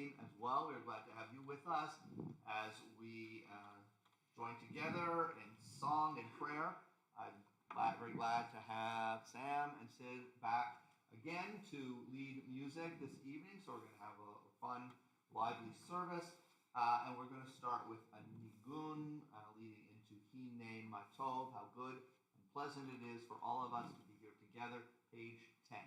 evening as well. We're glad to have you with us as we join together in song and prayer. I'm very glad to have Sam and Sid back again to lead music this evening. So we're going to have a fun, lively service. And we're going to start with a nigun leading into Hine Matov, how good and pleasant it is for all of us to be here together, page 10.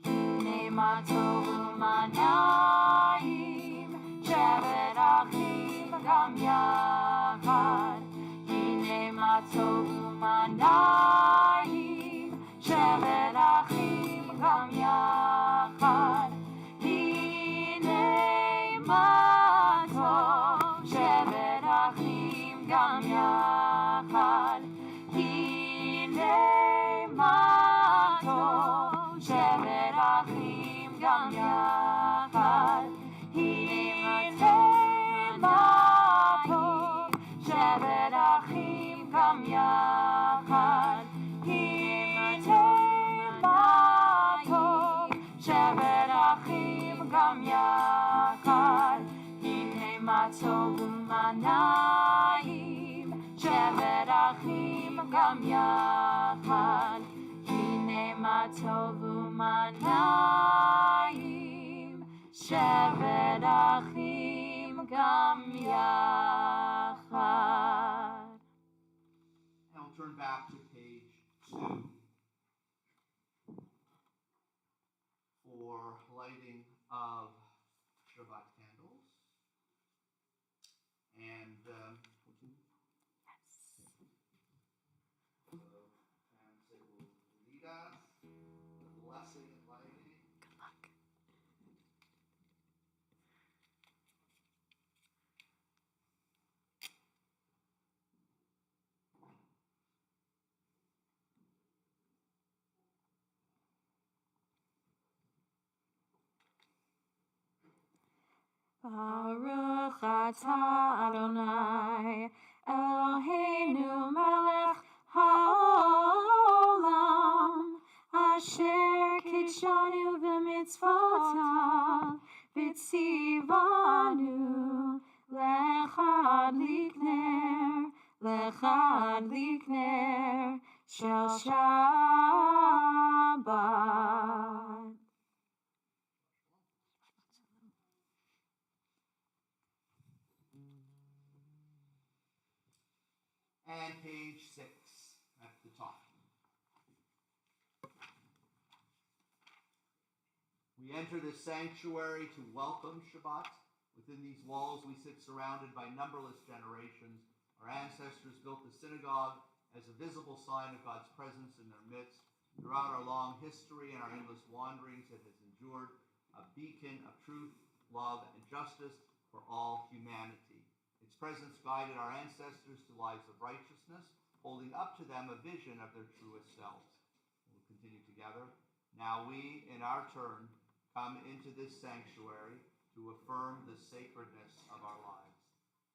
Hine Matov u'manayim, shevet achim gam yachad. Hine Matov u'manayim, shevet achim gam yachad. Hine Matov, shevet achim gam yachad. Hine Matov, shevet achim gam yachad. Hine Matov, shevet achim gam yachad. Hine Matov, shevet achim gam yachad. Hine Matov u'manayim, shevet achim gam yachad. Hine Matov u'manayim, shevet achim gam yachad. And we'll turn back to page 2 for lighting of Shabbat candles. And Sam will lead us the blessing and lighting. Good luck. Baruch atah Adonai Eloheinu melech haolam, asher kidshanu b'mitzvotav v'tzivanu lechad likner shel Shabbat. And page 6 at the top. We enter this sanctuary to welcome Shabbat. Within these walls we sit surrounded by numberless generations. Our ancestors built the synagogue as a visible sign of God's presence in their midst. Throughout our long history and our endless wanderings, it has endured a beacon of truth, love, and justice for all humanity. Its presence guided our ancestors to lives of righteousness, holding up to them a vision of their truest selves. We'll continue together. Now we, in our turn, come into this sanctuary to affirm the sacredness of our lives.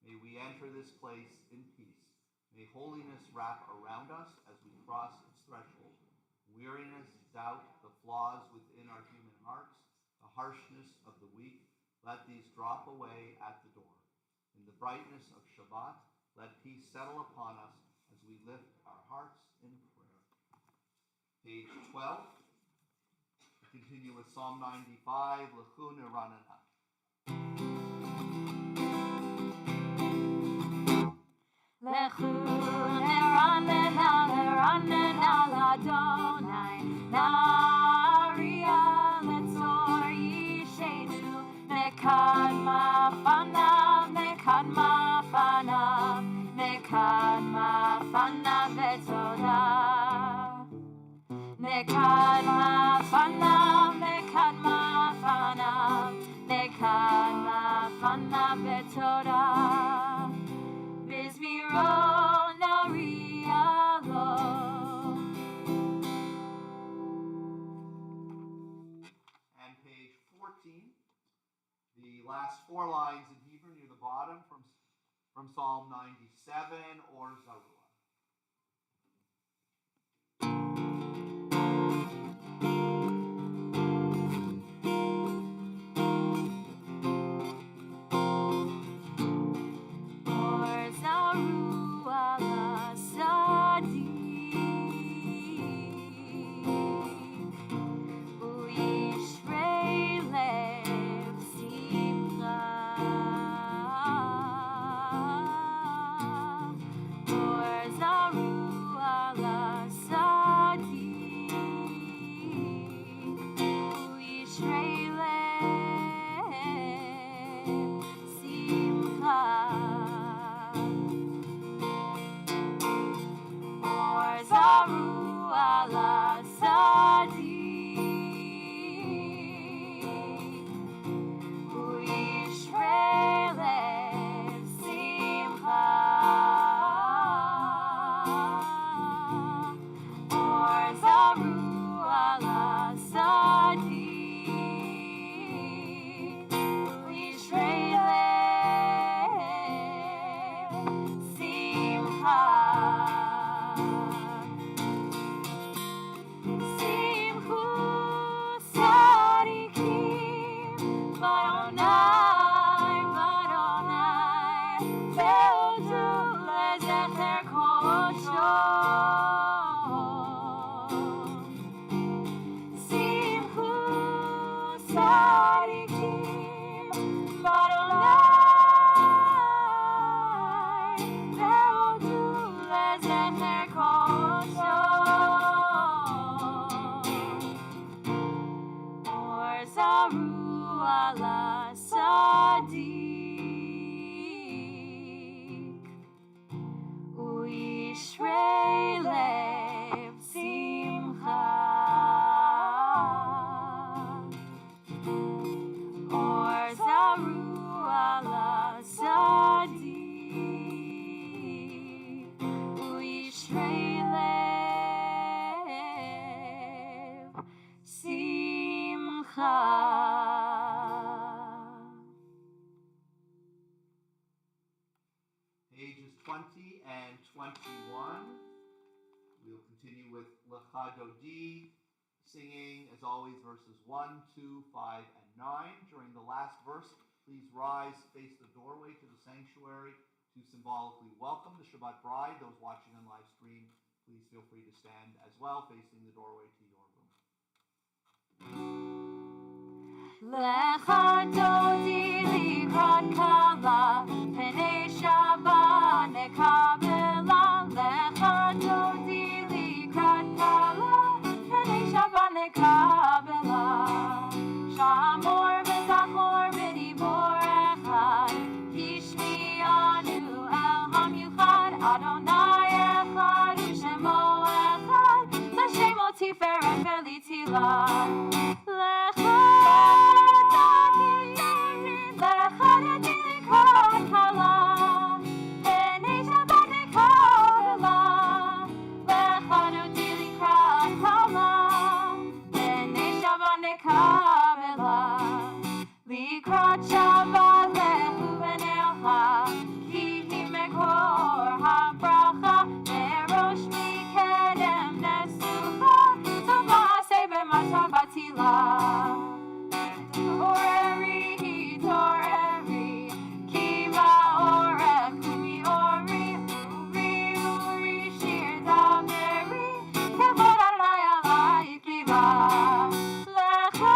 May we enter this place in peace. May holiness wrap around us as we cross its threshold. Weariness, doubt, the flaws within our human hearts, the harshness of the weak, let these drop away at the door. In the brightness of Shabbat, let peace settle upon us as we lift our hearts in prayer. Page 12. We continue with Psalm 95, L'chu Neranena. L'chu neranena, neranena l'Adonai, na'aria letzor yishenu, nekad ma'fanav, nekad ma'fanav, nekad ma'fanav v'todah. Nekad ma'fanav, nekad ma'fanav, nekad ma'fanav v'todah. V'zmiro na'aria lo. And page 14, the last 4 lines in Hebrew near the bottom from Psalm 97 or Zarua. Or Zaru ala Sadiq, U'Yisrael Simcha. Simchu Sadiqim, Badonai, Badonai, Ve'odu lezecher kosho. Simchu Sadiqim, Badonai, Ve'odu lezecher kosho. Or Zaru ala Sadiq, U'Yisrael Simcha. Or Zaru ala Sadiq, U'Yisrael Simcha. Pages 20 and 21. We'll continue with Lecha Dodi, singing, as always, verses 1, 2, 5, and 9. During the last verse, please rise, face the doorway to the sanctuary to symbolically welcome the Shabbat bride. Those watching on live stream, please feel free to stand as well, facing the doorway to your room. Lecha Dodi likrat kala, Pnei Shabbat nekabela. Lecha Dodi likrat kala, Pnei Shabbat nekabela. Shamor v'zachor v'dibor echad, Hishmi'anu el hamiuchad. Adonai echad u'shemo echad, L'shemo tiferet v'litila. Lecha Dodi likrat kala, Pnei Shabbat nekabela. Lecha Dodi likrat kala, Pnei Shabbat nekabela. Likrat Shabbat lechu v'neocha, Ki hi mekor habracha, Ve'rosh mikedem nesucha, Tov ma'aseh b'matav batila. Toreri, toreri, Ki ba'orech u'mi'ori, uri shir daveri, Kevod Adonai alayik liva. Lecha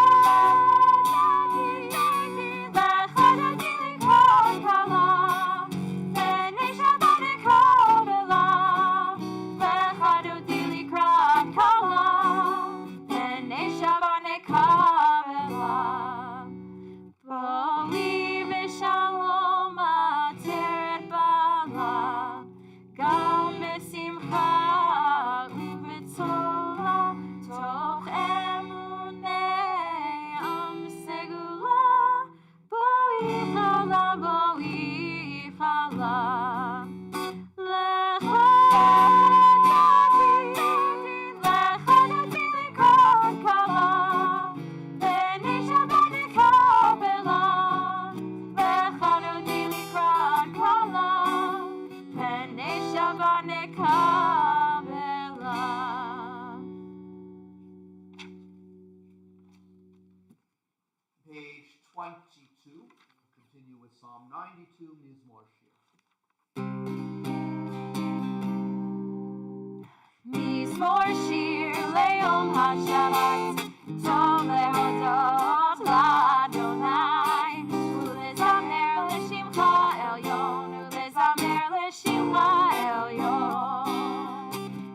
Dodi likrat kala, Pnei Shabbat nekabela. Lecha Dodi likrat kala, Pnei Shabbat nekabela. Boli v'shalom ateret bala, Gam b'simcha u'b'tzola, Toch emunei am segula, Boi chala, boi chala. Lecha Dodi likrat kala, Pnei Shabbat nekabela. Lecha Dodi likrat kala, Pnei Shabbat nekabela. Page 22. We'll continue with Psalm 92, Mizmor Shir. Mizmor shir le'yom haShabbat, Tov lehodot la'Adonai, U'lezamer l'shimcha elyon, U'lezamer l'shimcha elyon.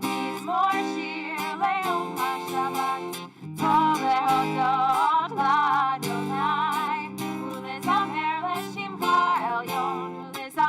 Mizmor shir le'yom haShabbat, Tov lehodot la'Adonai, U'lezamer l'shimcha elyon, U'lezamer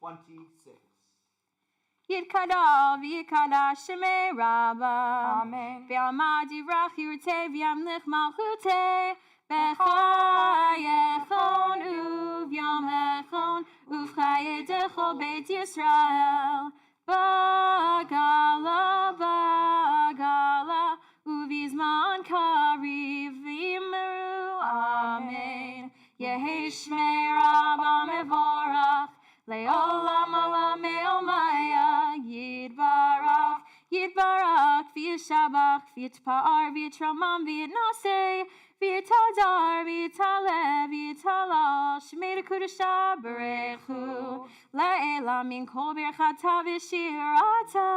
26. Yitkada v'yikada shemei Rabba. Amen. Ve'amad yivrach yirtei v'yamlich malchutei. B'chayechon u'v'yomechon u'v'chayedecho beit Yisrael. Bagala, bagala, u'v'zman kariv v'yimeru. Amen. Yehi shmei Rabba mevorach. Le'olam olam me'omaya. Yidbarach, Yidbarach, v'yishabach, v'yitpa'ar, v'yitramam, v'yitnaseh, v'yitadar, v'yitaleh, v'yitalal, shemei dekudasha berechu, le'ela min kol birchata v'shirata,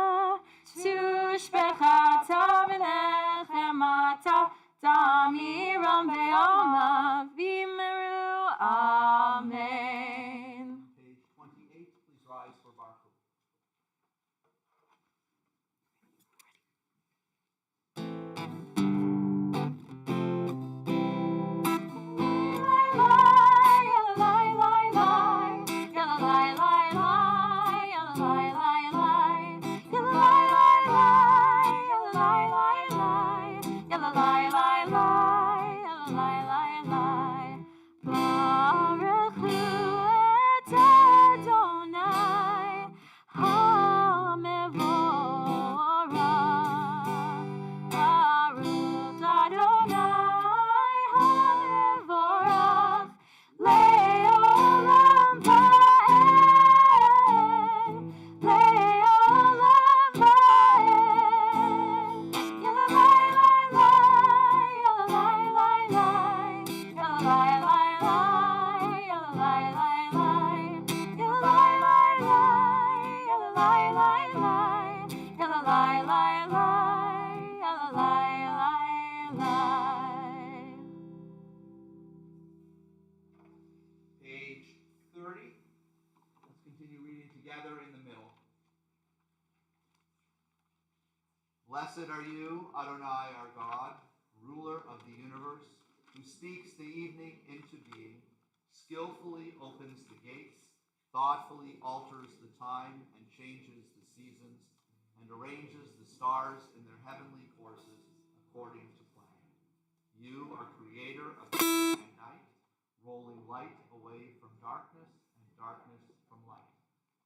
tushbechata v'nechemata, damiram ve'alma, v'yimeru. Amen. Page 28, please rise for Baruch. Page 30. Let's continue reading together in the middle. Blessed are you, Adonai, our God, ruler of the universe, who speaks the evening into being, skillfully opens the gates, thoughtfully alters the time and changes the seasons, and arranges the stars in their heavenly courses according to plan. You are creator of day and night, rolling light away from darkness and darkness from light,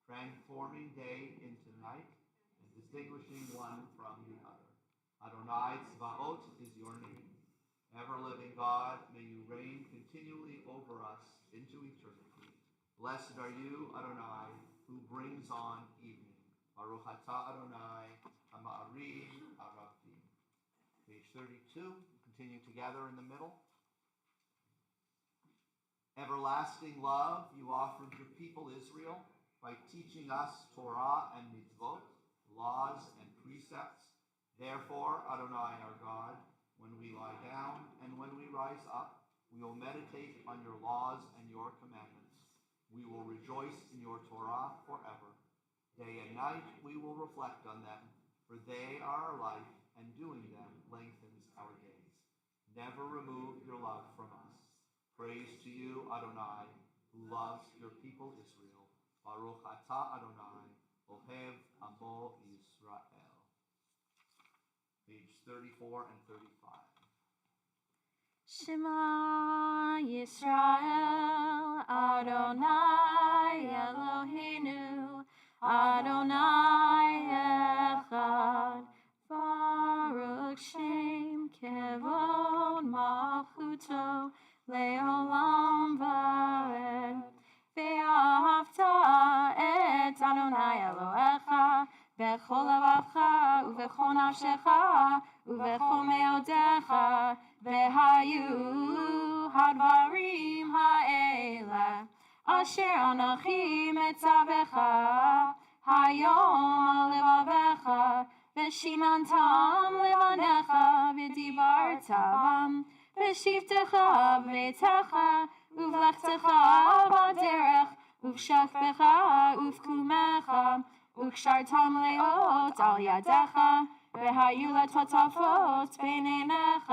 transforming day into night and distinguishing one from the other. Adonai Tzvaot is your name. Ever-living God, may you reign continually over us into eternity. Blessed are you, Adonai, who brings on evening. Baruch atah Adonai, Ha'ma'arim Ha'ravim. Page 32, continue together in the middle. Everlasting love, you offered your people Israel by teaching us Torah and mitzvot, laws and precepts. Therefore, Adonai our God, when we lie down and when we rise up, we will meditate on your laws and your commandments. We will rejoice in your Torah forever. Day and night we will reflect on them, for they are our life, and doing them lengthens our days. Never remove your love from us. Praise to you, Adonai, who loves your people Israel. Baruch atah Adonai, Ohev Amo Yisrael. Page 34 and 35. Shema Yisrael, Adonai Eloheinu, Adonai Echad, Baruch Shem Kevod Malchuto, Leolam Vaed. Ve'ahavta et Adonai Elohecha, bechol levacha, uvechol nafshecha, uvechol meodecha, ve'hayu hadvarim ha'ela, asher anochi metzavecha, hayom al levavecha, ve'shinantam levanecha, v'dibartam, ve'shivtecha v'beitecha, uvlechtecha b'derech, uv'shafbecha uv'kumecha, וקשרתם לאות על ידיך, והיו לטוטפות בין עיניך,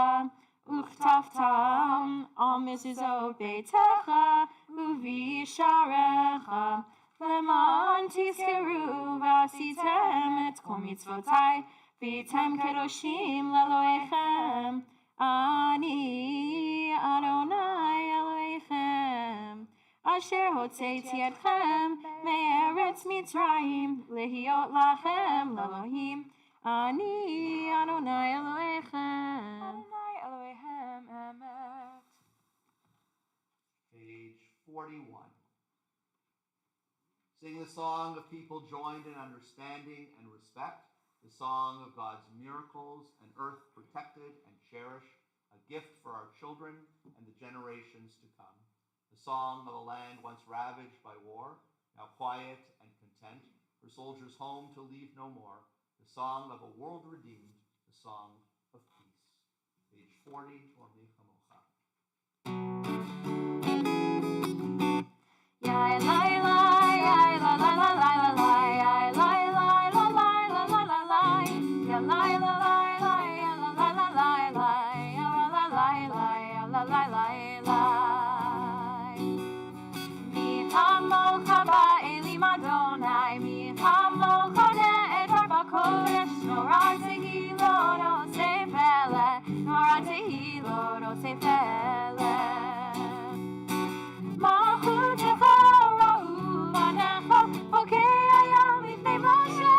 וכתבתם על מזוזות ביתך ובישעריך, למען תזכרו ועשיתם את כל מצוותיי, והייתם קדושים לאלוהיכם. אני אדוני אלוהיכם, אשר הוצאתי אתכם מארץ מצרים, להיות לכם לאלוהים. אני אדוני אלוהיכם. אדוני אלוהיהם אמת. Page 41. Sing the song of people joined in understanding and respect, the song of God's miracles, an earth protected and cherished, a gift for our children and the generations to come. The song of a land once ravaged by war, now quiet and content, for soldiers home to leave no more. The song of a world redeemed, the song of peace. Page 40, Ormi Chamocha. Yai lai lai, yai la la la la la la, yai lai lai la la la la la la, yai lai la lai lai, ya la la la lai lai, ya la la lai lai, ya la la lai lai. Mi chamocha ba'elim Adonai, mi chamocha ne'etar b'kodesh, norah tehilot osei peleh, norah tehilot osei peleh. Malchutecha ra'u v'necha, okei hayam lifnei Moshe.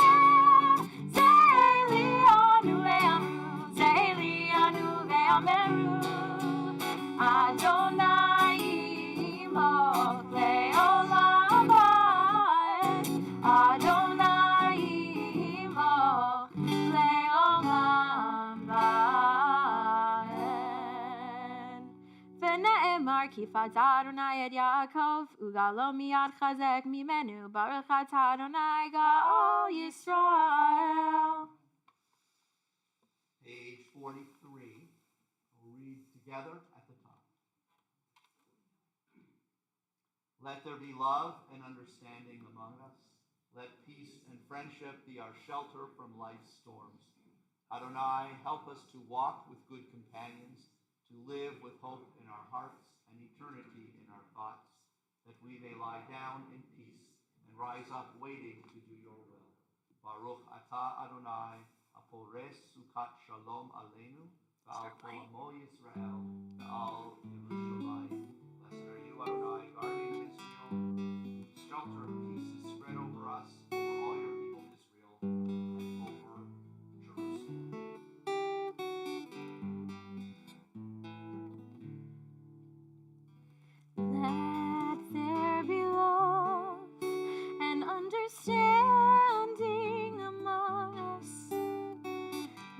Ze'eli anu ve'amru, ze'eli anu ve'ameru, Adonai imoch le'olam va'ed, Adonai imoch le'olam va'ed. ונאמר כי פדה אדוני את יעקב, וגאלו מיד חזק ממנו, ברוך אתה אדוני גאל ישראל. Page 43. We'll read together at the top. Let there be love and understanding among us. Let peace and friendship be our shelter from life's storms. Adonai, help us to walk with good companions, to live with hope in our hearts and eternity in our thoughts, that we may lie down in peace and rise up waiting to do your will. Baruch atah Adonai, apores sukat shalom aleinu, v'al kol amo Yisrael, v'al Yerushalayim. Blessed are you, Adonai, guardian of Israel, whose shelter of peace is spread over us, over all your people Israel, and over Jerusalem. Let there be love and understanding among us.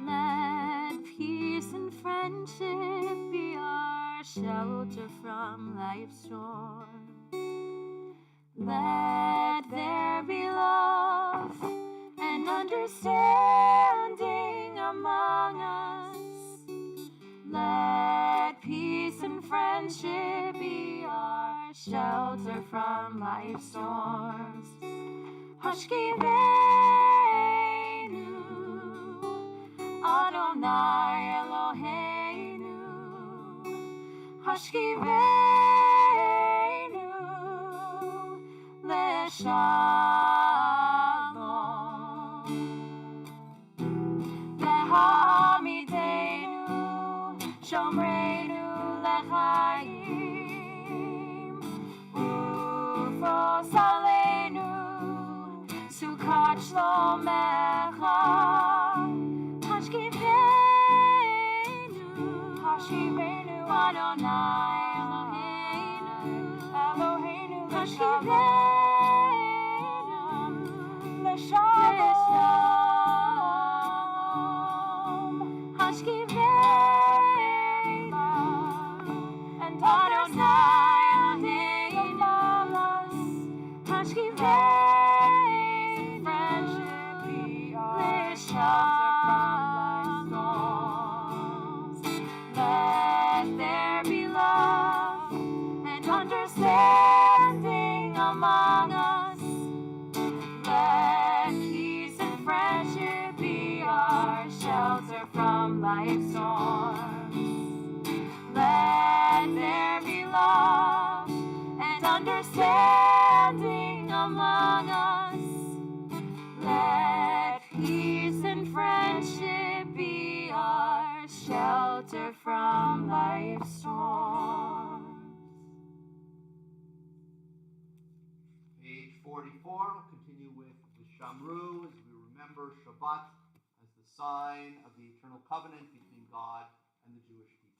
Let peace and friendship be our shelter from life's storm. Let there be love and understanding among us. Let peace and friendship be our shelter from life's storms. Hashkivenu, Adonai Eloheinu. Hashkivenu, Leshalom. Lehamidenu, Shomreinu Lechaim, Ufros Aleinu, Sukat Shlomecha. Hashkivenu, Adonai Eloheinu, Hashkivenu, Leshalom, Hashkivenu, and Adonai Eloheinu, Hashkivenu, friendship be our shelter from life's storms. Let there be love and understanding among us. Let peace and friendship be our shelter from life's storms. Let there be love and understanding among us. Let peace and friendship be our shelter from life's storms. Page 44, we'll continue with Shamru as we remember Shabbat as the sign of the eternal covenant between God and the Jewish people.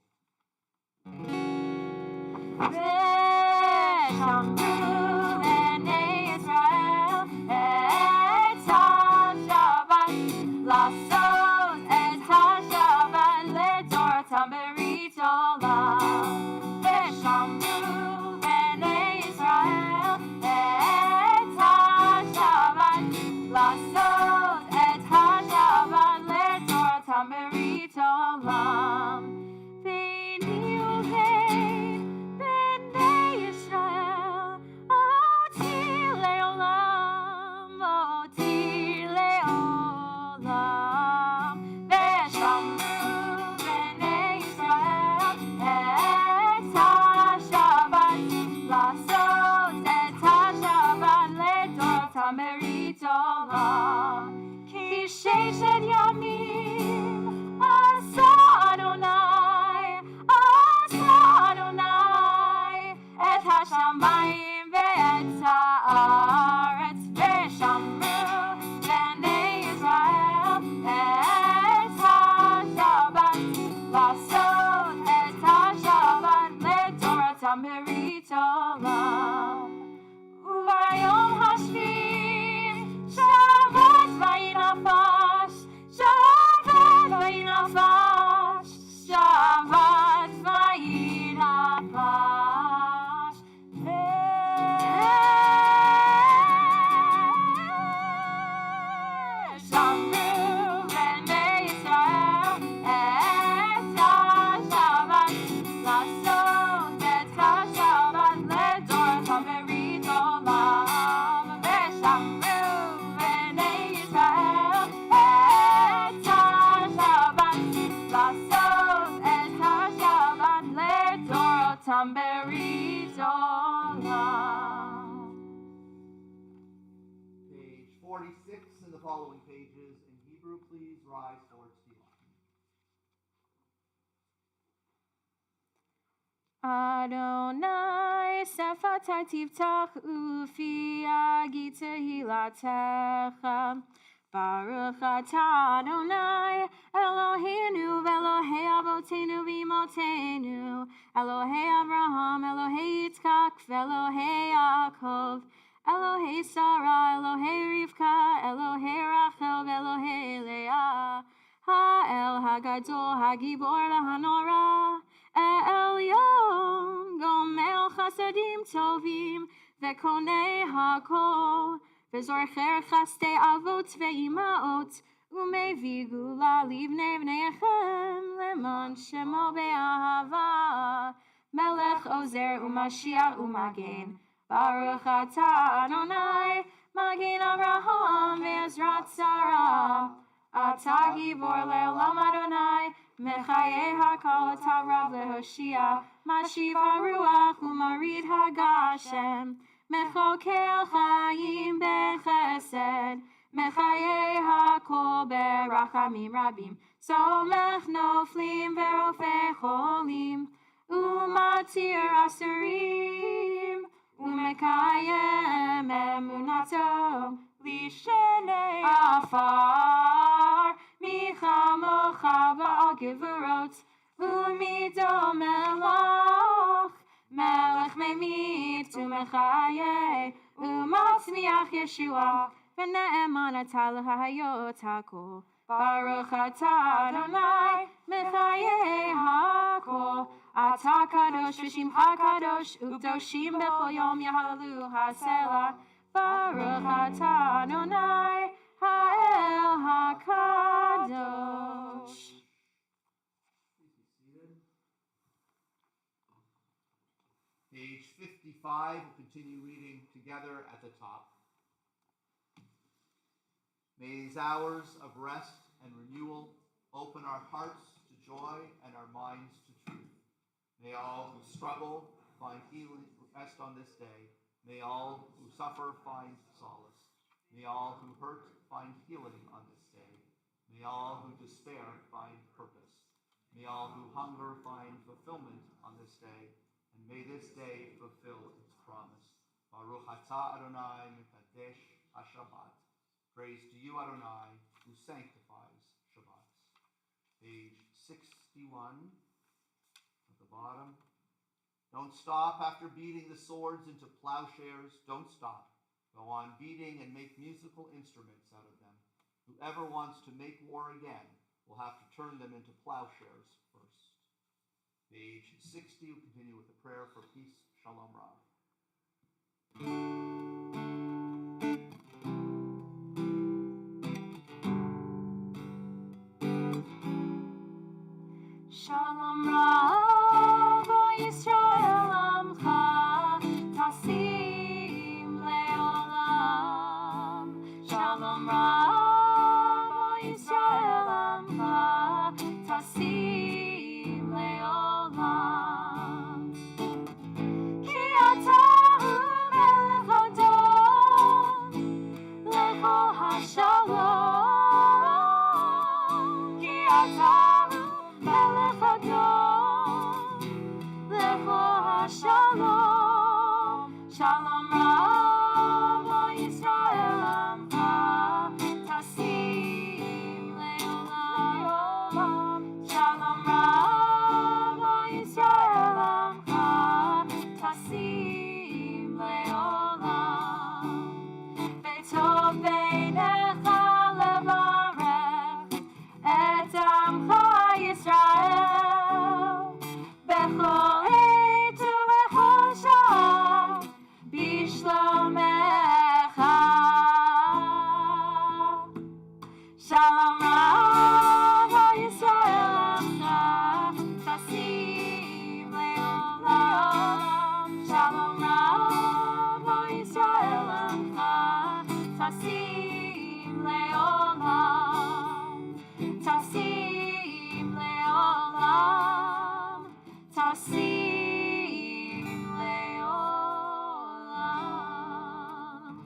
Page 46 and the following pages in Hebrew, please rise for Tefillah. Adonai sefatai tiftach ufi agi tehilatecha. Baruch atah Adonai Eloheinu v'Elohei avotenu v'imotenu Elohei Avraham, Elohei Yitzchak v'Elohei Yaakov Elohei Sarah, Elohei Rivka, Elohei Rachel v'Elohei Leah Ha'el Hagadol Hagibor v'Hanora Elyon Gomel Chasadim Tovim v'Konei Hakol וזורחר חסדי אבות ואימהות ומביא גאולה לבני בניכם למען שמו באהבה מלך עוזר ומשיח ומגן ברוך אתה אדוני מגן אברהם ועזרת שרה אתה גיבור לעולם אדוני מחיי הכל אתה רב להושיע משיב הרוח ומוריד הגשם מחוקר חיים בחסד, מחיי הכל ברחמים רבים, סומך נופלים ורופא חולים, ומתיר אסורים, ומקיים אמונתו, לשני עפר, מי כמוך בעל גבורות, ומדו מלך, מלך ממית ומחיה ומצמיח ישועה ונאמן אתה להיות הכל ברוך אתה אדוני מחיי הכל אתה קדוש ושמך קדוש וקדושים בכל יום יהללו הסלע ברוך אתה אדוני האל הקדוש. Page 55, we'll continue reading together at the top. May these hours of rest and renewal open our hearts to joy and our minds to truth. May all who struggle find healing rest on this day. May all who suffer find solace. May all who hurt find healing on this day. May all who despair find purpose. May all who hunger find fulfillment on this day. And may this day fulfill its promise. Baruch atah Adonai mekadesh HaShabbat. Praise to you, Adonai, who sanctifies Shabbat. Page 61 at the bottom. Don't stop after beating the swords into plowshares. Don't stop. Go on beating and make musical instruments out of them. Whoever wants to make war again will have to turn them into plowshares first. Page 60, we continue with the prayer for peace. Shalom Rav. Shalom Rav, O Yisrael Amcha, Tasim Leolam. Shalom Rav, O Yisrael Amcha, Tasim Leolam. Ki atahu melech Adon, lecho hashalom. Ki atahu melech Adon, lecho hashalom. Shalom Rav, O Yisrael Amcha, Tasim Leolam. Shalom Rav, O Yisrael Amcha, Tasim Leolam. Betov beinecha levarech et amcha Yisrael, bechol עת ובכל שעה, בשלומך. Shalom Rav, O Yisrael Amcha, Tasim Leolam. Shalom Rav, O Yisrael Amcha, Tasim Leolam. Tasim Leolam. Tasim Leolam.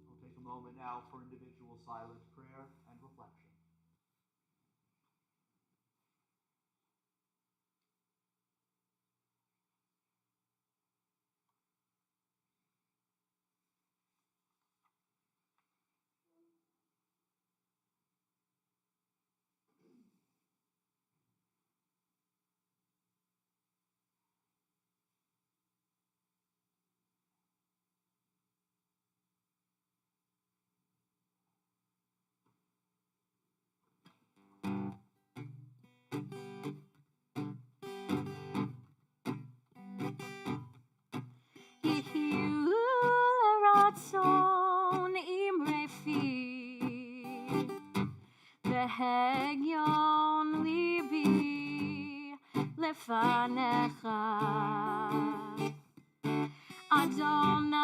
We'll take a moment now for individual silent prayer and reflection. יחיו לרצון אמרי פי, והגיון ליבי לפניך. אדוני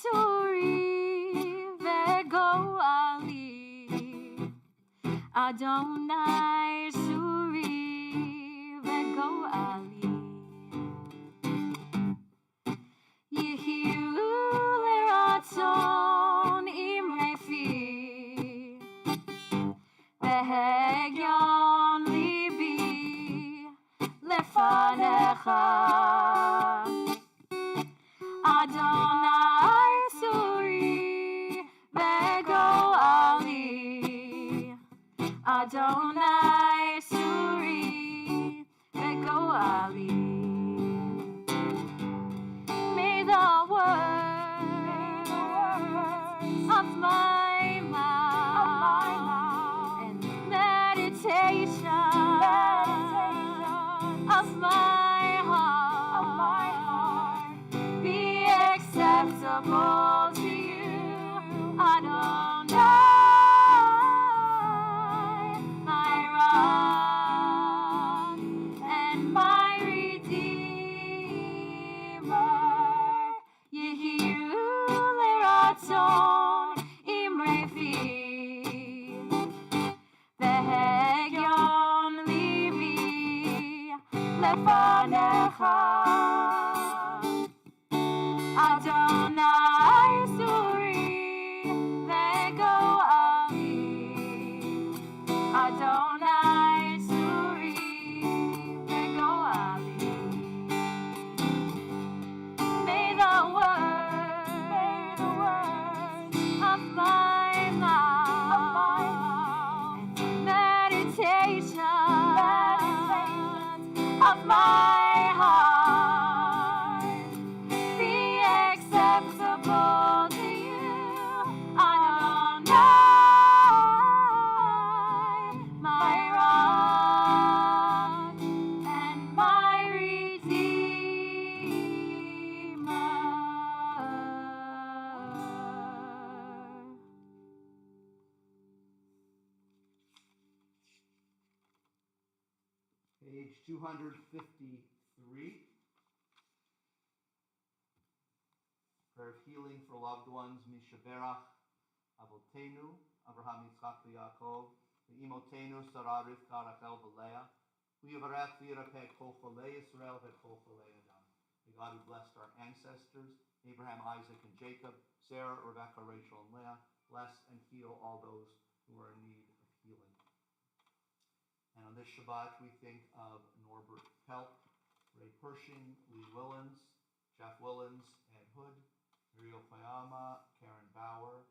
צורי וגואלי, אדוני צורי וגואלי. יחיו לרצון אמרי פי, והגיון ליבי לפניך. אדוני צורי וגואלי, אדוני צורי וגואלי. May the words of my mouth and meditation of my heart be acceptable to you, Adonai, my rock and my redeemer. my heart be acceptable to you, Adonai, my rock and my redeemer. Page 253. Prayer of healing for loved ones. Mishaberach Avotenu, Abraham, Yitzchak, Yaakov, Ve'imotenu, Sarah, Rivka, Rachel, Leah. U'yivarech v'yirapeh kol cholei Yisrael ve'kol cholei Adam. The God who blessed our ancestors, Abraham, Isaac, and Jacob, Sarah, Rebekah, Rachel, and Leah, bless and heal all those who are in need of healing. And on this Shabbat, we think of Norbert Pelt, Ray Pershing, Lee Willens, Jeff Willens, Ed Hood, Muriel Fayama, Karen Bauer,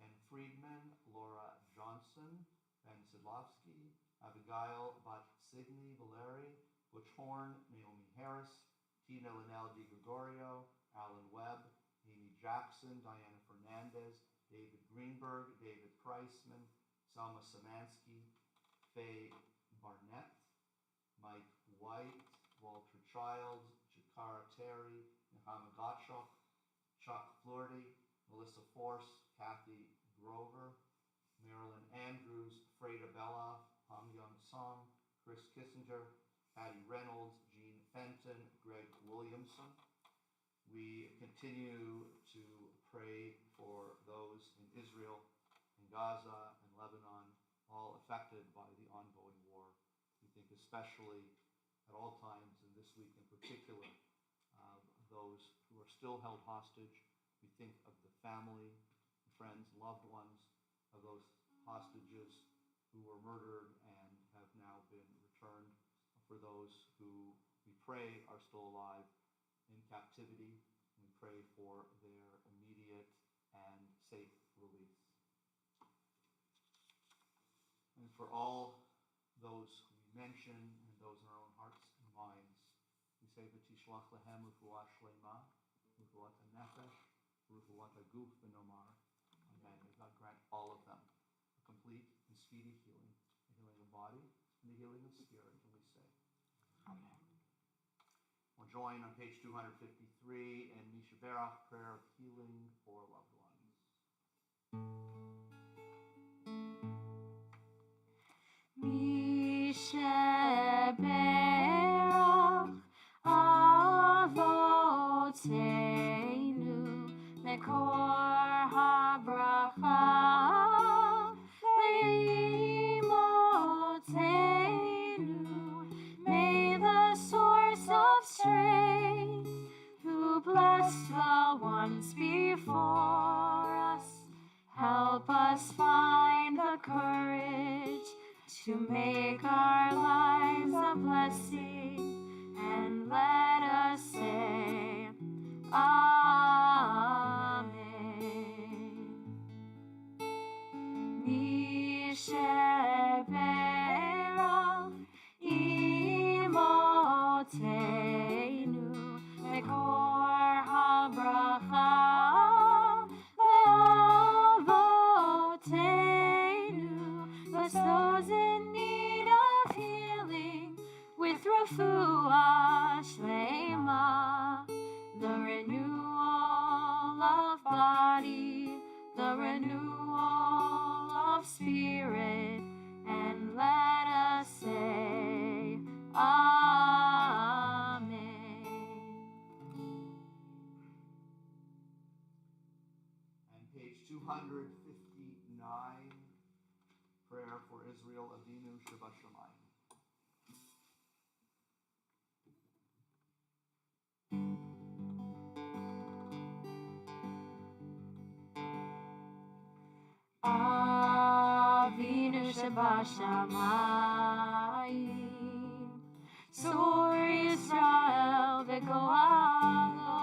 Ken Friedman, Laura Johnson, Ben Sidlovsky, Abigail Bat-Signy Valeri, Butch Horn, Naomi Harris, Tina Linnell Di Gregorio, Alan Webb, Amy Jackson, Diana Fernandez, David Greenberg, David Priceman, Selma Samansky, Faye Barnett, Mike White, Walter Childs, Jakara Terry, Muhammad Gottschalk, Chuck Florty, Melissa Force, Kathy Grover, Marilyn Andrews, Freda Beloff, Hong Young Song, Chris Kissinger, Patty Reynolds, Jean Fenton, Greg Williamson. We continue to pray for those in Israel, in Gaza, and Lebanon, all affected by the ongoing war. We think especially at all times, and this week in particular, those who are still held hostage. We think of the family, friends, loved ones of those hostages who were murdered and have now been returned, for those who we pray are still alive in captivity. We pray for their immediate and safe release. And for all those we mention and those in our own hearts and minds, we say v'tishlach lehem refuah shlema, refuat hanefesh, refuat haguf v'nomar. Amen. May God grant all of them a complete and speedy healing, the healing of body and the healing of spirit. And we say, Amen. We'll join on page 253 in Mishaberach, prayer of healing for loved ones. Mishaberach Avotenu Mekor HaBracha Leimotenu. May the source of strength, who blessed the ones before us, help us find the courage to make our lives a blessing, and let us say, Amen. Mishaberach Imotenu Mekor HaBracha Le'avotenu. Bless those in need of healing with refuah shlema, the renewal of body, the renewal of spirit, and let us say, Amen. And page 259, prayer for Israel, Avinu Shebashamayim. Avinu Shebashamayim, Sur Yisrael v'goalo,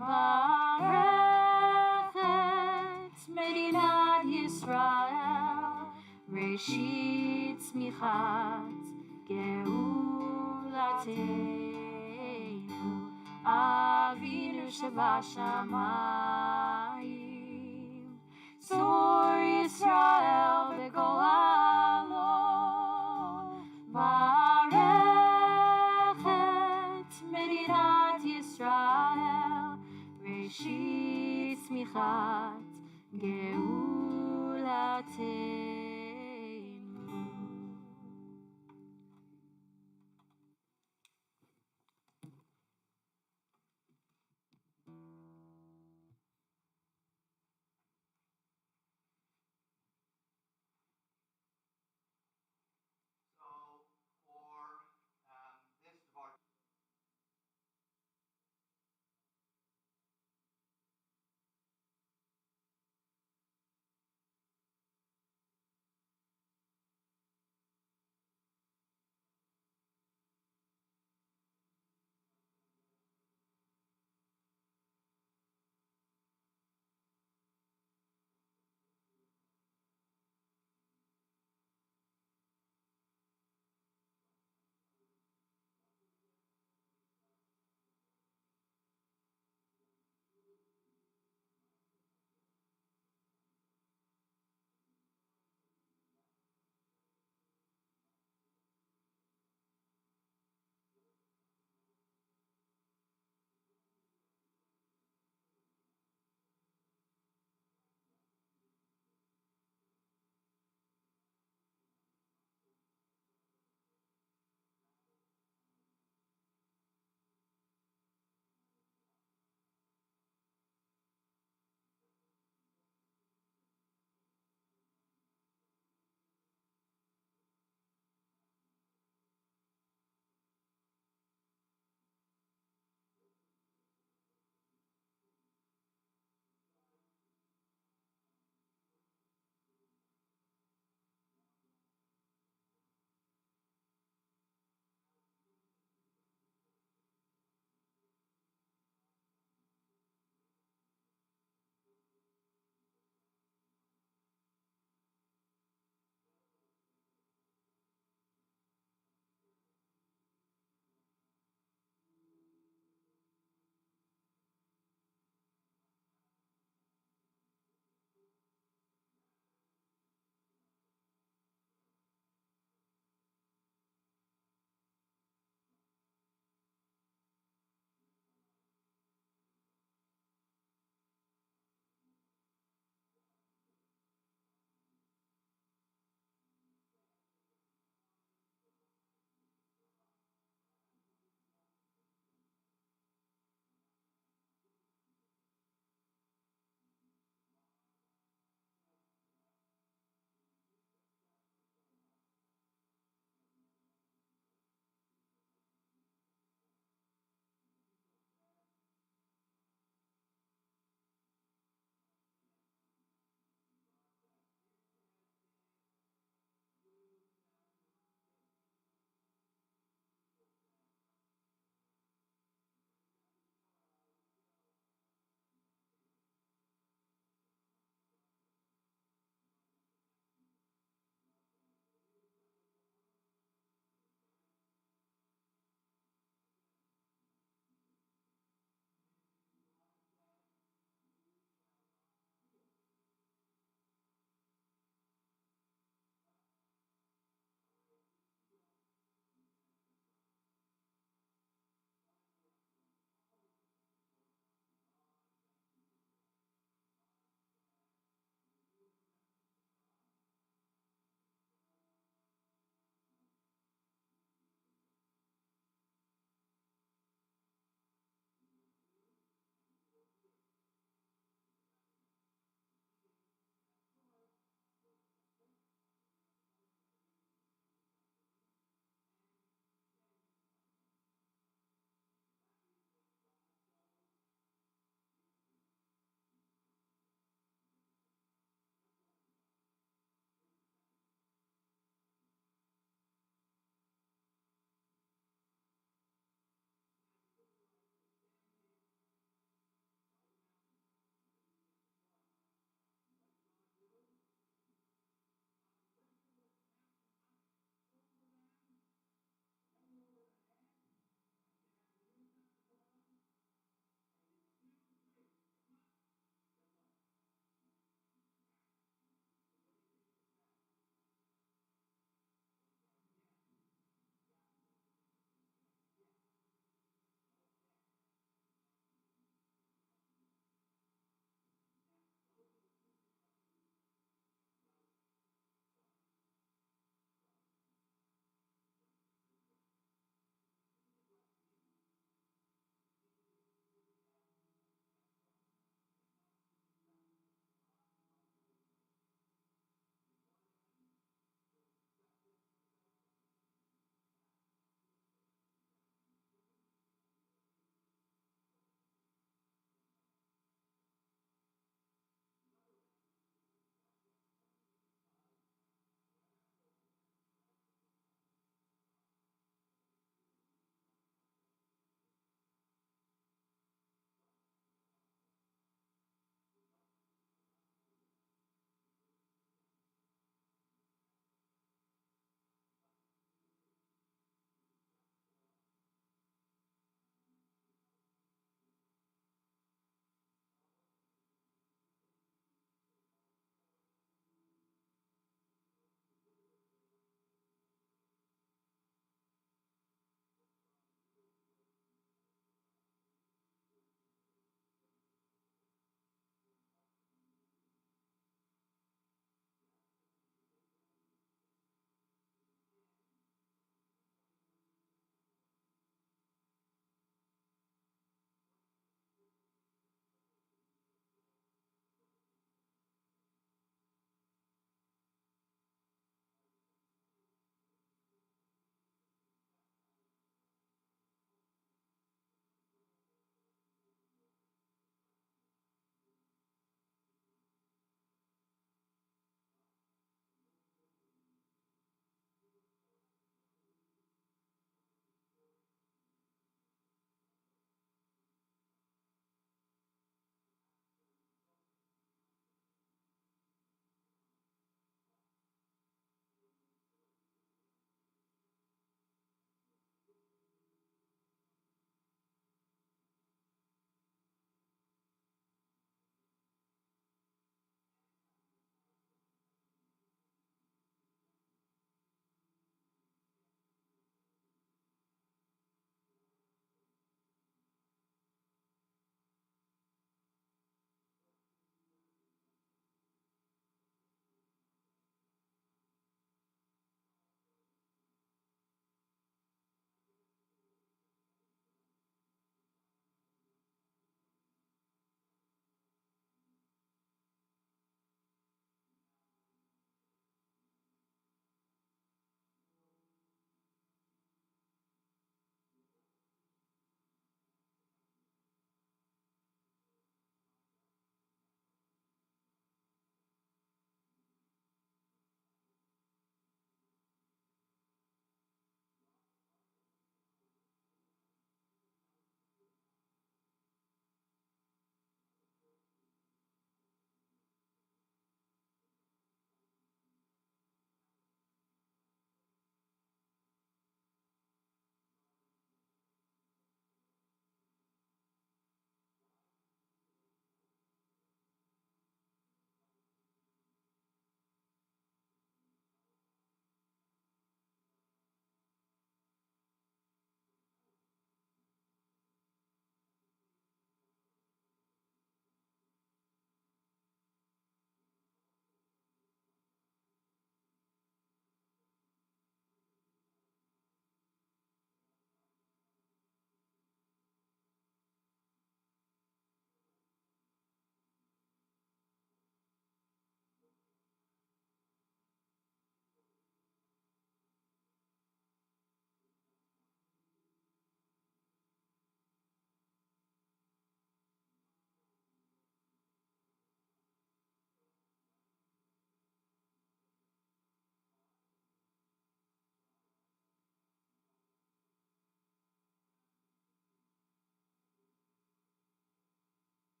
Barechet Medinat Yisrael, Reshit Tzmichat Geula. גאולתנו, אבינו שבשמיים, צור ישראל בגואלו, ברך את מדינת ישראל, ראשית צמיחת גאולתנו.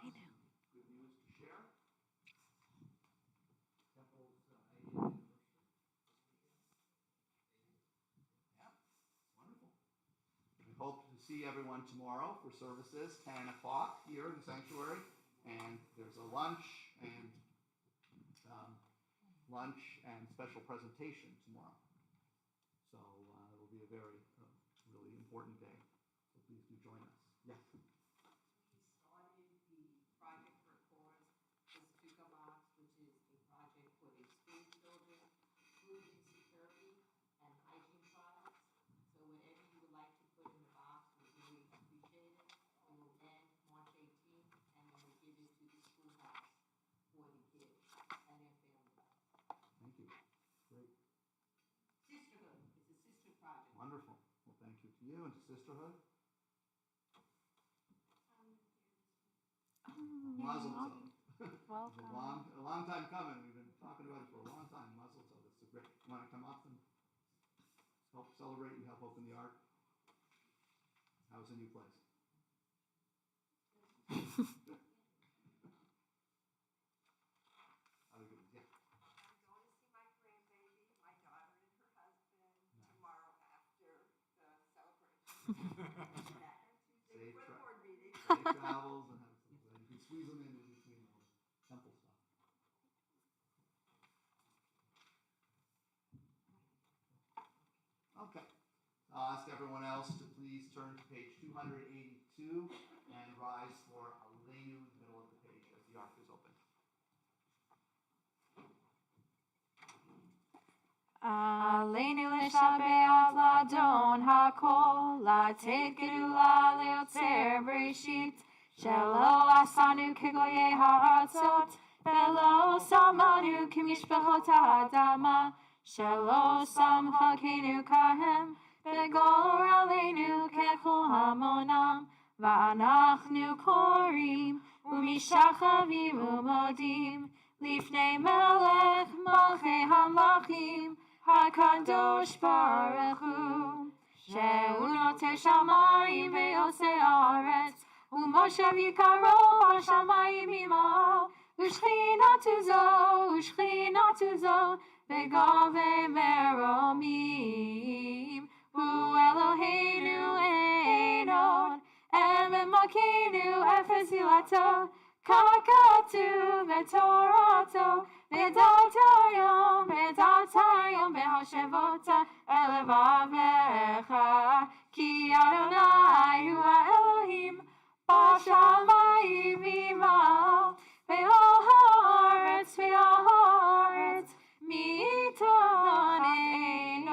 Good news to share. Temple's 80th anniversary. Yeah, wonderful. We hope to see everyone tomorrow for services, 10 o'clock here in the sanctuary. And there's a lunch and special presentation tomorrow. So it will be a very, really important day. So please do join us. Yes. Started the project for cause is Tuka Box, which is a project for the school children, food insecurity and hygiene products. So whatever you would like to put in the box, we really appreciate it. It will end March 18th, and we will give it to the schoolhouse for the kids and their families. Thank you. Great. Sisterhood is a sister project. Wonderful. Well, thank you to you and to Sisterhood. Mazel tov. Welcome. a long time coming. We've been talking about it for a long time. Mazel tov. It's great. You want to come up and help celebrate and help open the ark? How's the new place? Other good ones, yeah. I'm going to see my grandbaby, my daughter and her husband, tomorrow after the celebration. Back on Tuesday for the board meeting. Safe travels and have some. You can squeeze them in between all the temple stuff. Okay. I'll ask everyone else to please turn to page 282 and rise for Aleinu in the middle of the page as the ark is open. Aleinu לשבח לאדון הכל, לתת גדולה ליוצר בראשית, שלא עשנו כגויי הארצות, ולא שמנו כמשפחות האדמה, שלא שם חלקנו כהם, וגורלנו ככל המונם, ואנחנו קוראים ומשתחווים ומודים, לפני מלך מלכי המלכים, הקדוש ברוך הוא, שהוא נוטה שמיים ועושה ארץ, ומושב יקרו בשמיים עמו, ושכינתו זו בגובה מרומים, הוא אלוהינו אין עוד, מלכנו אפס זילתו, כך כתוב בתורתו, ודעת היום בהשבות אל לבביך, כי אדוני הוא האלוהים בשמיים עמו, והארץ מעיתון אין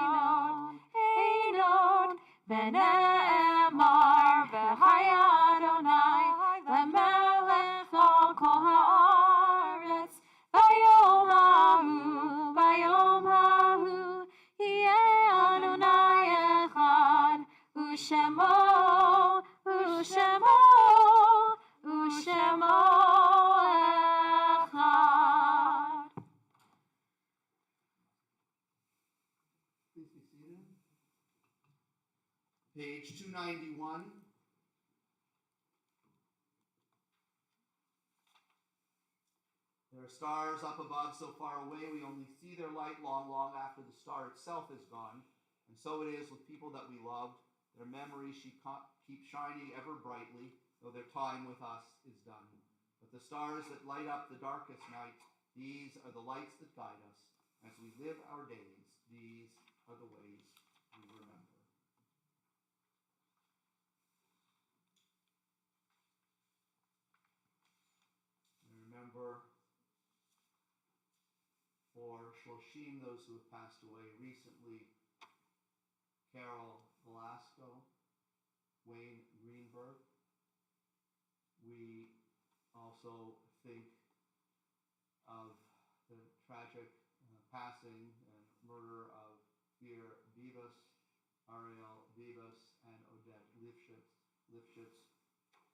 עוד, ונאמר והיה אדוני למלך על כל הארץ, ביום ההוא יהיה אדוני אחד, ושמו אחד. Please be seated. Page 291. There are stars up above so far away we only see their light long after the star itself is gone. And so it is with people that we loved. Their memories keep shining ever brightly, though their time with us is done. But the stars that light up the darkest night, these are the lights that guide us. As we live our days, these are the ways we remember. And remember for Shoshim, those who have passed away recently, Carol Velasco, Wayne Greenberg. We also think of the tragic passing and murder of Beer Vivas, Ariel Vivas, and Odette Lifshitz,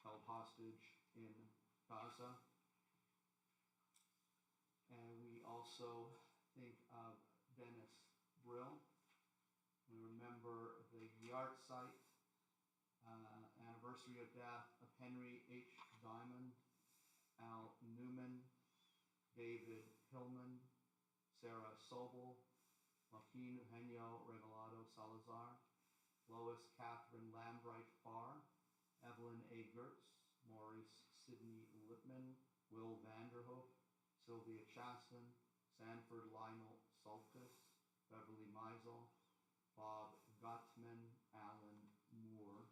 held hostage in Gaza. And we also think of Dennis Brill. We remember the yard site, anniversary of death of Henry H. Diamond, Al Newman, David Hillman, Sarah Sobel, Joaquin Eugenio Regalado Salazar, Lois Catherine Lambright Farr, Evelyn A. Gertz, Maurice Sidney Lipman, Will Vanderhoof, Sylvia Chaston, Sanford Lionel Saltis, Beverly Meisel, Bob Gottman, Alan Moore.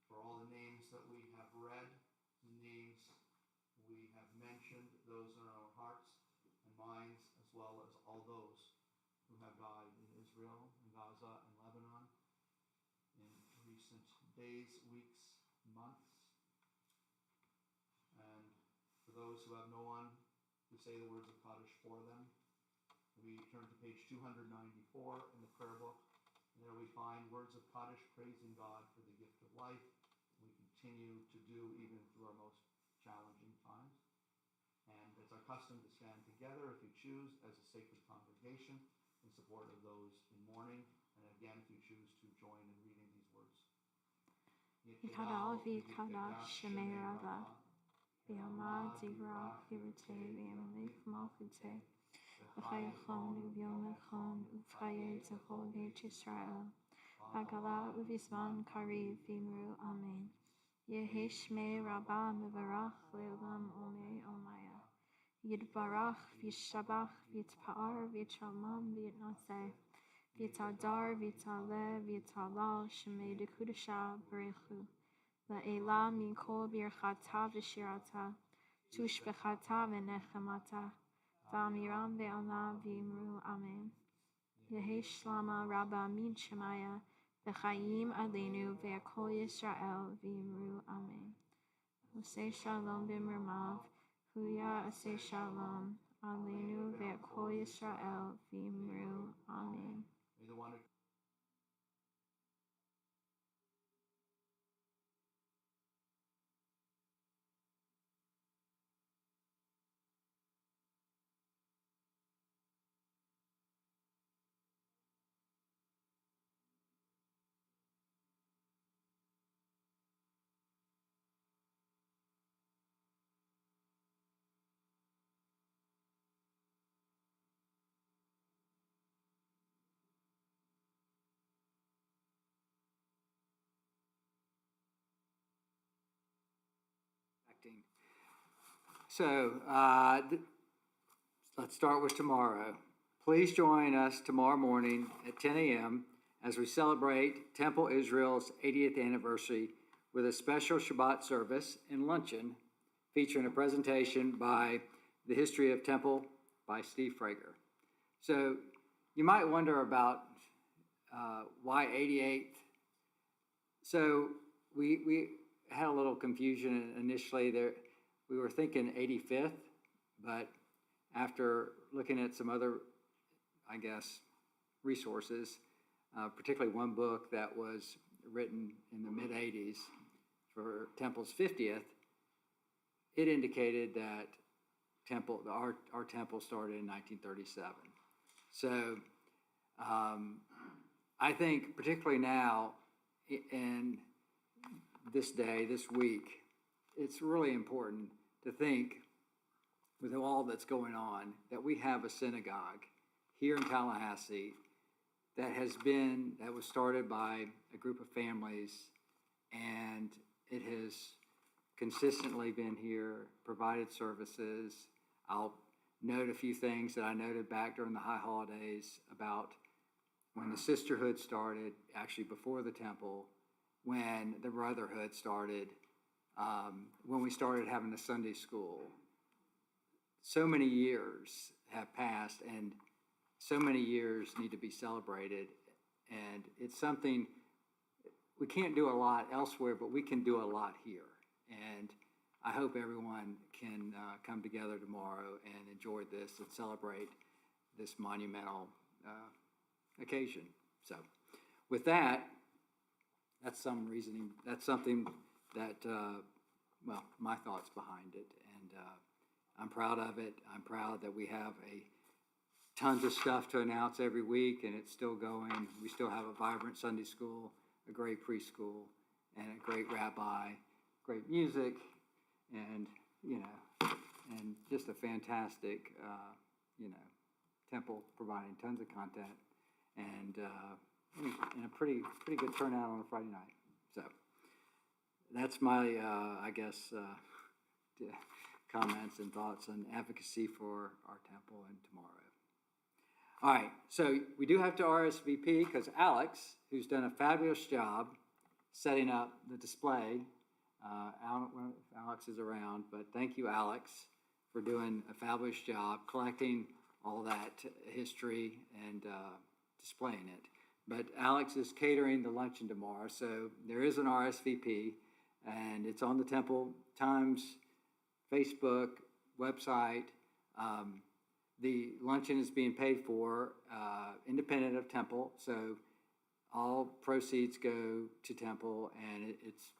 For all the names that we have read, the names we have mentioned, those in our hearts and minds, as well as all those who have died in Israel, in Gaza, and Lebanon in recent days, weeks, months. And for those who have no one to say the words of Kaddish for them, we turn to page 294 in the prayer book. And there we find words of Kaddish praising God for the gift of life. We continue to do even through our most challenging times. And it's our custom to stand together, if you choose, as a sacred congregation in support of those in mourning. And again, if you choose to join in reading these words. Yikadal v'yikadash shemei Rava, v'yamad zigrach hirutei v'yamlik malchutei, v'chayachon u'vyom echon u'fchayei zechol beit Yisrael, v'agala u'vizman kariv v'imru amen. Yehi shmei Rabba mevarach le'olam omei omaya. Yidbarach v'yishabach v'yitpa'ar v'yitchalmam v'yitnaseh. V'yitadar v'yitaleh v'yitalal shemei dekudasha barechu. La'ela mikol birchata v'shirata. Tushbechata v'nechemata. V'amiram ve'ala v'imru amen. Yehi shlama rabba min shemaya. V'chayim aleinu ve'akol Yisrael v'imru amen. Osei shalom b'mirmav. Huya asei shalom. Aleinu ve'akol Yisrael v'imru amen. May the one who So let's start with tomorrow. Please join us tomorrow morning at 10 a.m. as we celebrate Temple Israel's 80th anniversary with a special Shabbat service and luncheon featuring a presentation by The History of Temple by Steve Frager. So you might wonder about why 88th. So we had a little confusion initially there. We were thinking 85th, but after looking at some other, I guess, resources, particularly one book that was written in the mid-80s for Temple's 50th, it indicated that our temple started in 1937. So I think particularly now in this day, this week, it's really important to think, with all that's going on, that we have a synagogue here in Tallahassee that was started by a group of families, and it has consistently been here, provided services. I'll note a few things that I noted back during the high holidays about when the sisterhood started, actually before the temple, when the brotherhood started, when we started having a Sunday school. So many years have passed, and so many years need to be celebrated. And it's something, we can't do a lot elsewhere, but we can do a lot here. And I hope everyone can come together tomorrow and enjoy this and celebrate this monumental occasion. So with that, that's some reasoning, that's something that, my thoughts behind it. And I'm proud of it. I'm proud that we have tons of stuff to announce every week, and it's still going. We still have a vibrant Sunday school, a great preschool, and a great rabbi, great music, and, and just a fantastic, temple providing tons of content and a pretty good turnout on a Friday night. So that's my, comments and thoughts on advocacy for our temple and tomorrow. All right, so we do have to RSVP because Alex, who's done a fabulous job setting up the display, I don't know if Alex is around, but thank you, Alex, for doing a fabulous job collecting all that history and displaying it. But Alex is catering the luncheon tomorrow, so there is an RSVP, and it's on the Temple Times Facebook website. The luncheon is being paid for independent of Temple, so all proceeds go to Temple, and it's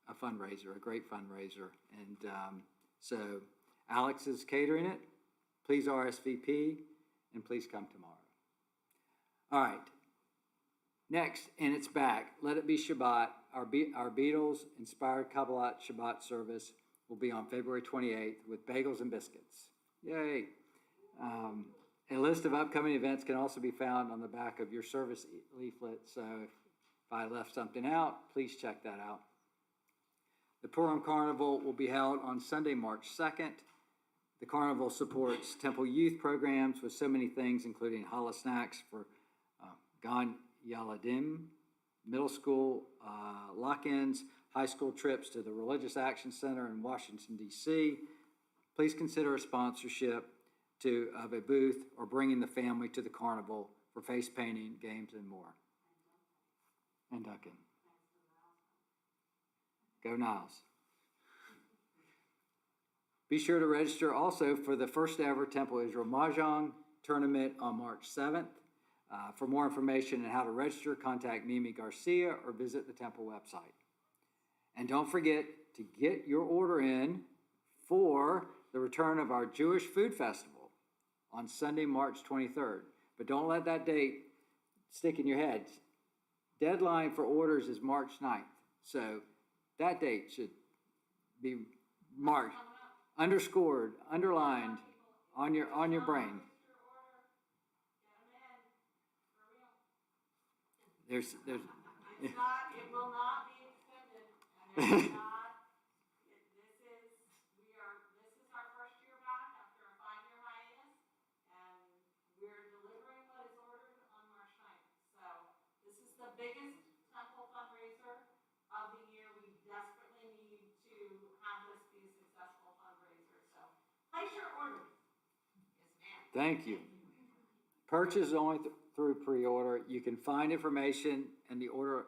a fundraiser, a great fundraiser. And so Alex is catering it. Please RSVP, and please come tomorrow. All right. Next, and it's back. Let It Be Shabbat. Our Beatles-inspired Kabbalat Shabbat service will be on February 28th with bagels and biscuits. Yay. A list of upcoming events can also be found on the back of your service leaflet, so if I left something out, please check that out. The Purim Carnival will be held on Sunday, March 2nd. The carnival supports Temple youth programs with so many things, including challah snacks for Gan Yaladim, middle school lock-ins, high school trips to the Religious Action Center in Washington, D.C. Please consider a sponsorship of a booth or bringing the family to the carnival for face painting, games, and more. And Duncan. Go Niles. Be sure to register also for the first ever Temple Israel Mahjong tournament on March 7th. For more information on how to register, contact Mimi Garcia or visit the Temple website. And don't forget to get your order in for the return of our Jewish Food Festival on Sunday, March 23rd. But don't let that date stick in your head. Deadline for orders is March 9th. So that date should be marked, underscored, underlined on your brain. There's It's not, it will not be extended, and it's not, this is our first year back after a 5-year hiatus, and we're delivering what is ordered on March 9th. So this is the biggest temple fundraiser of the year. We desperately need to have this be a successful fundraiser, so place your orders. Yes, ma'am. Thank you. Purchase only through pre-order. You can find information and the order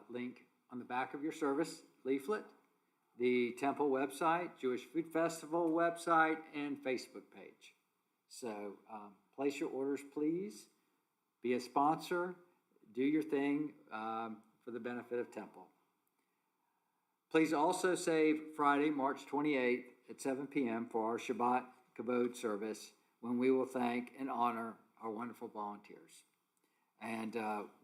link on the back of your service leaflet, the temple website, Jewish Food Festival website, and Facebook page. So place your orders, please. Be a sponsor. Do your thing for the benefit of Temple. Please also save Friday, March 28th at 7 p.m. for our Shabbat Kabod service, when we will thank and honor our wonderful volunteers. And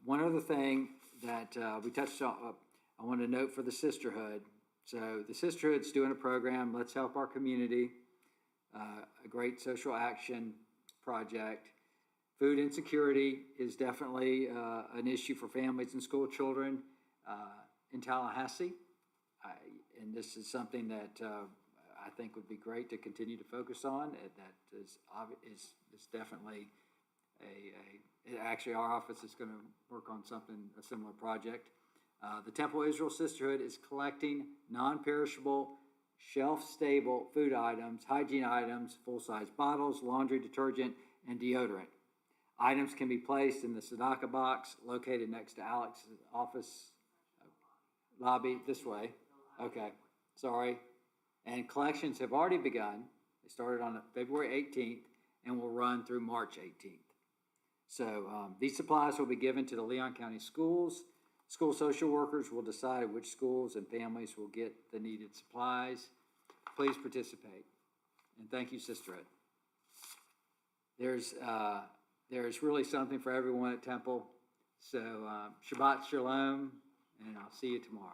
one other thing that we touched on, I want to note for the Sisterhood. So the Sisterhood's doing a program, Let's Help Our Community, a great social action project. Food insecurity is definitely an issue for families and school children in Tallahassee. And this is something that I think would be great to continue to focus on. That is definitely actually our office is going to work on a similar project. The Temple Israel Sisterhood is collecting non-perishable, shelf-stable food items, hygiene items, full-size bottles, laundry detergent, and deodorant. Items can be placed in the tzedakah box located next to Alex's office lobby this way. Okay, sorry. And collections have already begun. They started on February 18th and will run through March 18th. So these supplies will be given to the Leon County schools. School social workers will decide which schools and families will get the needed supplies. Please participate. And thank you, Sisterhood. There's really something for everyone at Temple. So Shabbat Shalom, and I'll see you tomorrow.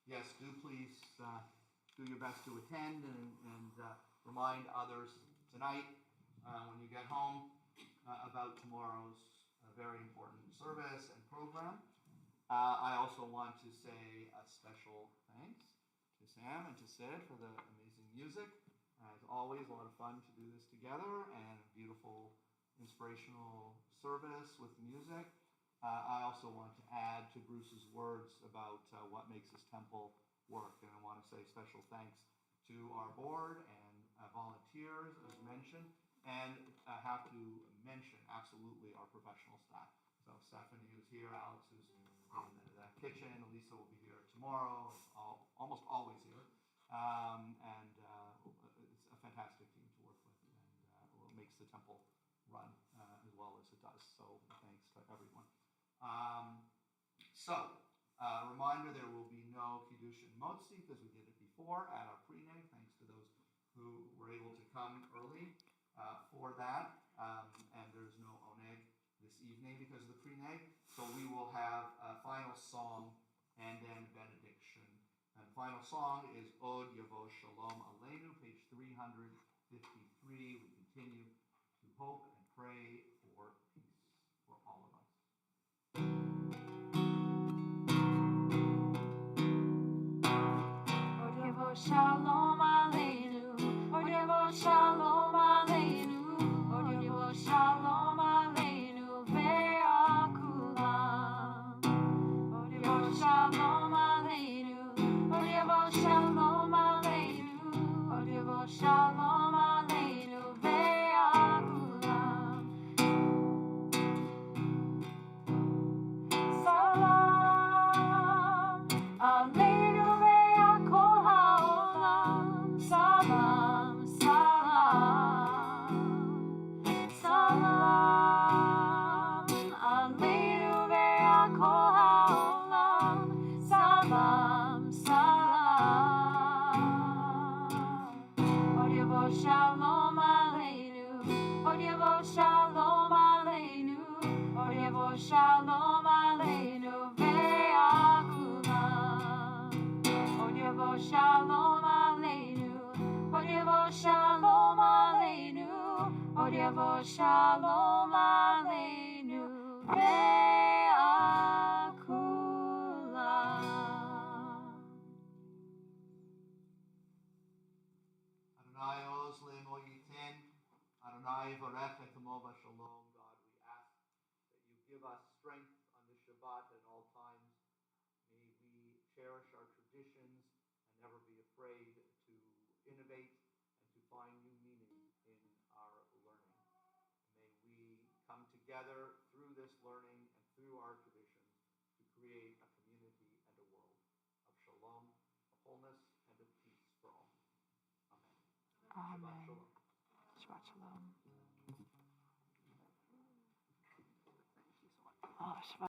yes, do please do your best to attend and remind others tonight when you get home about tomorrow's very important service and program. I also want to say a special thanks to Sam and to Sid for the amazing music. As always, a lot of fun to do this together and a beautiful inspirational service with music. I also want to add to Bruce's words about what makes this temple work. And I want to say special thanks to our board and volunteers, as mentioned, and I have to mention absolutely our professional staff. So Stephanie is here, Alex is in the kitchen, Elisa will be here tomorrow, almost always here. It's a fantastic team to work with, and it makes the temple run as well as it does. So thanks to everyone. Reminder, there will be no Kiddush and Motzi because we did it before at our pre-neg. Thanks to those who were able to come early for that. And there's no Oneg this evening because of the pre-neg. So we will have a final song and then benediction. And the final song is Od Yavo Shalom Aleinu, page 353. We continue to hope and pray for peace for all of us. Od Yavo Shalom Aleinu, Od Yavo Shalom Aleinu, Od Yavo Shalom Aleinu ve'akulam. Od Yavo Shalom Aleinu, Od Yavo Shalom Aleinu, Od Yavo Shalom Aleinu ve'akulam. Salam Aleinu ve'akol ha'olam. Salam, salam. Salam Aleinu ve'akol ha'olam. Salam, salam. Od Yavo Shalom Aleinu, Od Yavo Shalom Aleinu, Od Yavo Shalom Aleinu ve'akulam. Od Yavo Shalom Aleinu, Od Yavo Shalom Aleinu, Od Yavo Shalom Aleinu ve'akulam. Adonai Oz Le'mo Yiten, Adonai Varech et Amo Shalom. God, we ask that you give us strength on the Shabbat at all times. May we cherish our traditions and never be afraid to innovate and to find new meaning in our learning. May we come together through this learning and through our traditions to create a community and a world of shalom, of wholeness, and of peace for all. Amen. Amen. Shabbat shalom. Shabbat Shalom. Oh, Shabbat.